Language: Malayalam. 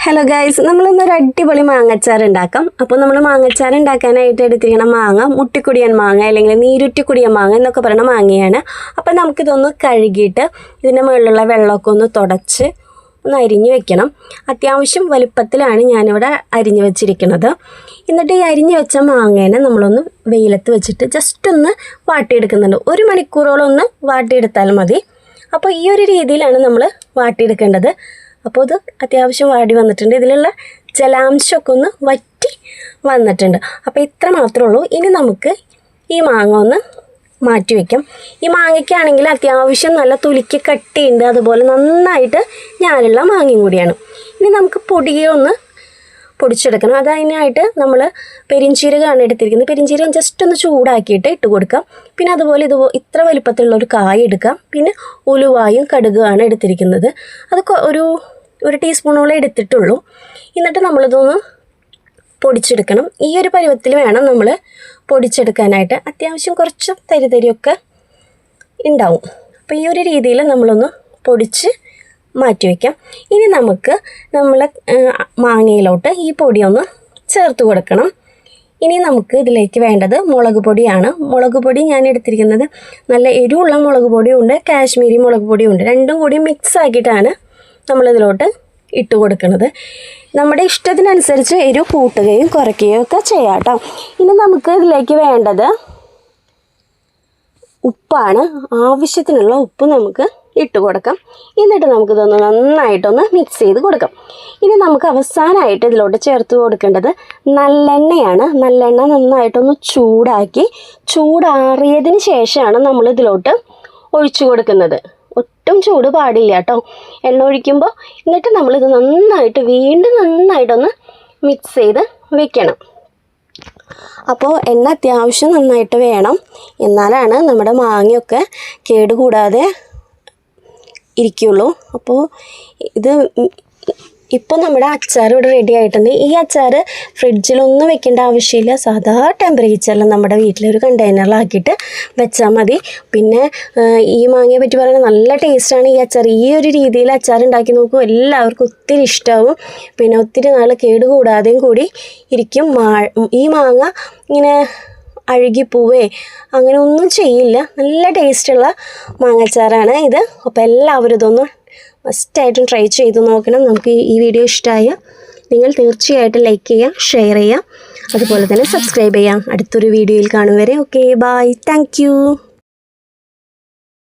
ഹലോ ഗൈസ്, നമ്മളിന്നൊരു അടിപൊളി മാങ്ങച്ചാർ ഉണ്ടാക്കാം. അപ്പോൾ നമ്മൾ മാങ്ങച്ചാർ ഉണ്ടാക്കാനായിട്ട് എടുത്തിരിക്കുന്ന മാങ്ങ മുട്ടിക്കുടിയൻ മാങ്ങ അല്ലെങ്കിൽ നീരുറ്റിക്കുടിയൻ മാങ്ങ എന്നൊക്കെ പറയുന്ന മാങ്ങയാണ്. അപ്പോൾ നമുക്കിതൊന്ന് കഴുകിയിട്ട് ഇതിൻ്റെ മുകളിലുള്ള വെള്ളമൊക്കെ ഒന്ന് തുടച്ച് ഒന്ന് അരിഞ്ഞ് വെക്കണം. അത്യാവശ്യം വലുപ്പത്തിലാണ് ഞാനിവിടെ അരിഞ്ഞ് വെച്ചിരിക്കുന്നത്. എന്നിട്ട് ഈ അരിഞ്ഞ് വെച്ച മാങ്ങേനെ നമ്മളൊന്ന് വെയിലത്ത് വെച്ചിട്ട് ജസ്റ്റ് ഒന്ന് വാട്ടിയെടുക്കുന്നുണ്ട്. 1 മണിക്കൂറോളം ഒന്ന് വാട്ടിയെടുത്താൽ മതി. അപ്പോൾ ഈ ഒരു രീതിയിലാണ് നമ്മൾ വാട്ടിയെടുക്കേണ്ടത്. അപ്പോൾ ഇത് അത്യാവശ്യം വാടി വന്നിട്ടുണ്ട്. ഇതിലുള്ള ജലാംശമൊക്കെ ഒന്ന് വറ്റി വന്നിട്ടുണ്ട്. അപ്പോൾ ഇത്ര മാത്രമേ ഉള്ളൂ. ഇനി നമുക്ക് ഈ മാങ്ങ ഒന്ന് മാറ്റി വയ്ക്കാം. ഈ മാങ്ങയ്ക്കാണെങ്കിൽ അത്യാവശ്യം നല്ല തുലിക്ക് കട്ടിയുണ്ട്, അതുപോലെ നന്നായിട്ട് ഞാനുള്ള മാങ്ങയും കൂടിയാണ്. ഇനി നമുക്ക് പൊടിയൊന്ന് പൊടിച്ചെടുക്കണം. അതിനായിട്ട് നമ്മൾ പെരിഞ്ചീരകമാണ് എടുത്തിരിക്കുന്നത്. പെരിഞ്ചീരകം ജസ്റ്റ് ഒന്ന് ചൂടാക്കിയിട്ട് ഇട്ട് കൊടുക്കാം. പിന്നെ അതുപോലെ ഇത്ര വലിപ്പത്തിലുള്ളൊരു കായ എടുക്കാം. പിന്നെ ഉലുവായും കടുകുമാണ് എടുത്തിരിക്കുന്നത്. അത് ഒരു ടീസ്പൂണോളം എടുത്തിട്ടുള്ളൂ. എന്നിട്ട് നമ്മളിതൊന്ന് പൊടിച്ചെടുക്കണം. ഈ ഒരു പരുവത്തിൽ വേണം നമ്മൾ പൊടിച്ചെടുക്കാനായിട്ട്. അത്യാവശ്യം കുറച്ച് തരിതരിയൊക്കെ ഉണ്ടാവും. അപ്പോൾ ഈ ഒരു രീതിയിൽ നമ്മളൊന്ന് പൊടിച്ച് മാറ്റി വയ്ക്കാം. ഇനി നമുക്ക് മാങ്ങയിലോട്ട് ഈ പൊടിയൊന്ന് ചേർത്ത് കൊടുക്കണം. ഇനി നമുക്ക് ഇതിലേക്ക് വേണ്ടത് മുളക് പൊടിയാണ്. മുളക് പൊടി ഞാൻ എടുത്തിരിക്കുന്നത് നല്ല എരിവുള്ള മുളക് പൊടിയുണ്ട്, കാശ്മീരി മുളക് പൊടിയുണ്ട്. രണ്ടും കൂടി മിക്സ് ആക്കിയിട്ടാണ് നമ്മളിതിലോട്ട് ഇട്ട് കൊടുക്കുന്നത്. നമ്മുടെ ഇഷ്ടത്തിനനുസരിച്ച് എരിവ് കൂട്ടുകയും കുറയ്ക്കുകയും ഒക്കെ ചെയ്യാം കേട്ടോ. ഇനി നമുക്ക് ഇതിലേക്ക് വേണ്ടത് ഉപ്പാണ്. ആവശ്യത്തിനുള്ള ഉപ്പ് നമുക്ക് ഇട്ട് കൊടുക്കാം. എന്നിട്ട് നമുക്കിതൊന്ന് നന്നായിട്ടൊന്ന് മിക്സ് ചെയ്ത് കൊടുക്കാം. ഇനി നമുക്ക് അവസാനമായിട്ട് ഇതിലോട്ട് ചേർത്ത് കൊടുക്കേണ്ടത് നല്ലെണ്ണയാണ്. നല്ലെണ്ണ നന്നായിട്ടൊന്ന് ചൂടാറിയതിന് ശേഷമാണ് നമ്മളിതിലോട്ട് ഒഴിച്ചു കൊടുക്കുന്നത്. ഒട്ടും ചൂട് പാടില്ല കേട്ടോ എണ്ണ ഒഴിക്കുമ്പോൾ. എന്നിട്ട് നമ്മളിത് വീണ്ടും നന്നായിട്ടൊന്ന് മിക്സ് ചെയ്ത് വെക്കണം. അപ്പോൾ എണ്ണ അത്യാവശ്യം നന്നായിട്ട് വേണം, എന്നാലാണ് നമ്മുടെ മാങ്ങയൊക്കെ കേടുകൂടാതെ ഇരിക്കുള്ളൂ. അപ്പോൾ ഇപ്പോൾ നമ്മുടെ അച്ചാർ ഇവിടെ റെഡി ആയിട്ടുണ്ട്. ഈ അച്ചാർ ഫ്രിഡ്ജിലൊന്നും വെക്കേണ്ട ആവശ്യമില്ല. സാധാ ടെമ്പറേച്ചറിൽ നമ്മുടെ വീട്ടിലൊരു കണ്ടെയ്നറിലാക്കിയിട്ട് വെച്ചാൽ മതി. പിന്നെ ഈ മാങ്ങയെ പറ്റി പറയുന്നത് നല്ല ടേസ്റ്റാണ് ഈ അച്ചാർ. ഈ ഒരു രീതിയിൽ അച്ചാർ ഉണ്ടാക്കി നോക്കൂ, എല്ലാവർക്കും ഒത്തിരി ഇഷ്ടമാവും. പിന്നെ ഒത്തിരി നാൾ കേടുകൂടാതെയും കൂടി ഇരിക്കും. ഈ മാങ്ങ ഇങ്ങനെ അഴുകിപ്പോവേ അങ്ങനെ ഒന്നും ചെയ്യില്ല. നല്ല ടേസ്റ്റുള്ള മാങ്ങച്ചാറാണ് ഇത്. അപ്പോൾ എല്ലാവരും ഇതൊന്ന് മസ്റ്റായിട്ടും ട്രൈ ചെയ്ത് നോക്കണം. നമുക്ക് ഈ വീഡിയോ ഇഷ്ടമായ നിങ്ങൾ തീർച്ചയായിട്ടും ലൈക്ക് ചെയ്യുക, ഷെയർ ചെയ്യുക, അതുപോലെ തന്നെ സബ്സ്ക്രൈബ് ചെയ്യുക. അടുത്തൊരു വീഡിയോയിൽ കാണും വരെ ഓക്കെ, ബൈ, താങ്ക് യു.